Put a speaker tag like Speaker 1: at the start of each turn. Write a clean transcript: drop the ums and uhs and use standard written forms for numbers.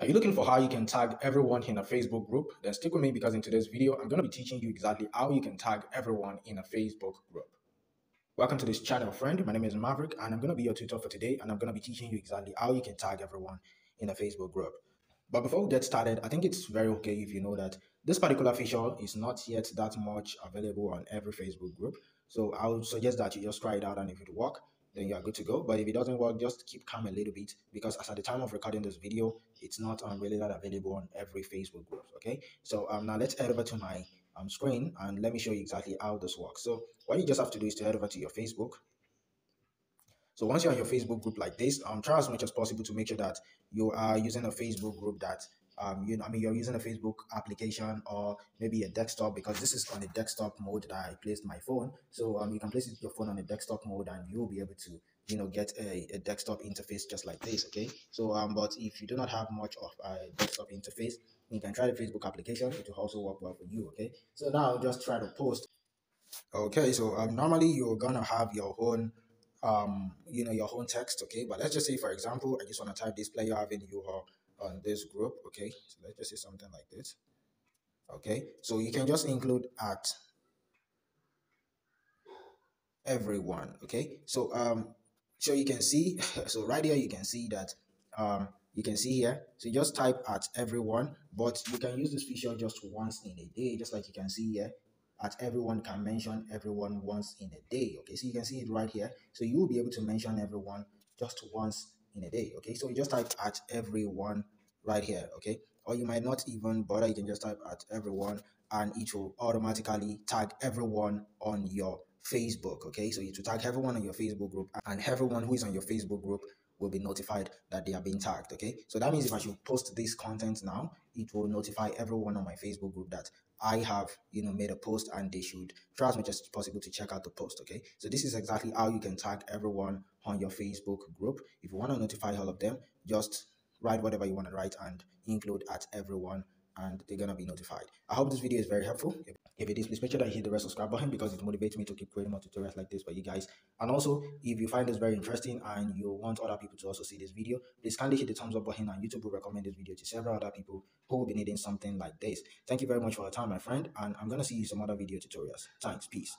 Speaker 1: Are you looking for how you can tag everyone in a Facebook group? Then stick with me because in today's video, I'm going to be teaching you exactly how you can tag everyone in a Facebook group. Welcome to this channel, friend. My name is Maverick and I'm going to be your tutor for today, and I'm going to be teaching you exactly how you can tag everyone in a Facebook group. But before we get started, I think it's very okay if you know that this particular feature is not yet that much available on every Facebook group. So I would suggest that you just try it out, and if it works, then you are good to go. But if it doesn't work, just keep calm a little bit, because as at the time of recording this video, it's not really that available on every Facebook group. Okay, so now let's head over to my screen and let me show you exactly how this works. So what you just have to do is to head over to your Facebook. So once you're on your Facebook group like this, try as much as possible to make sure that you are using a Facebook group that you're using a Facebook application or maybe a desktop, because this is on a desktop mode that I placed my phone. So you can place your phone on a desktop mode and you'll be able to get a desktop interface just like this. Okay, so but if you do not have much of a desktop interface, you can try the Facebook application. It will also work well for you. Okay, so now just try to post. Okay, so normally you're gonna have your own your own text. Okay, but let's just say, for example, I just want to type this player having you on this group. Okay, so let's just say something like this. Okay, so you can just include at everyone. Okay, so you can see so right here you can see that you can see here, so you just type at everyone, but you can use this feature just once in a day, just like you can see here. At everyone can mention everyone once in a day. Okay, so you can see it right here, so you will be able to mention everyone just once in a day. Okay, so you just type at everyone right here. Okay, or you might not even bother, you can just type at everyone and it will automatically tag everyone on your Facebook. Okay, so you to tag everyone on your Facebook group, and everyone who is on your Facebook group will be notified that they are being tagged. Okay, so that means if I should post this content now, it will notify everyone on my Facebook group that I have made a post, and they should try as much as possible to check out the post. Okay, so this is exactly how you can tag everyone on your Facebook group. If you want to notify all of them, just write whatever you want to write and include at everyone, and they're gonna be notified. I hope this video is very helpful. If it is, please make sure that you hit the red subscribe button, because it motivates me to keep creating more tutorials like this for you guys. And also, if you find this very interesting and you want other people to also see this video, please kindly hit the thumbs up button, and YouTube will recommend this video to several other people who will be needing something like this. Thank you very much for your time, my friend, and I'm gonna see you some other video tutorials. Thanks, peace.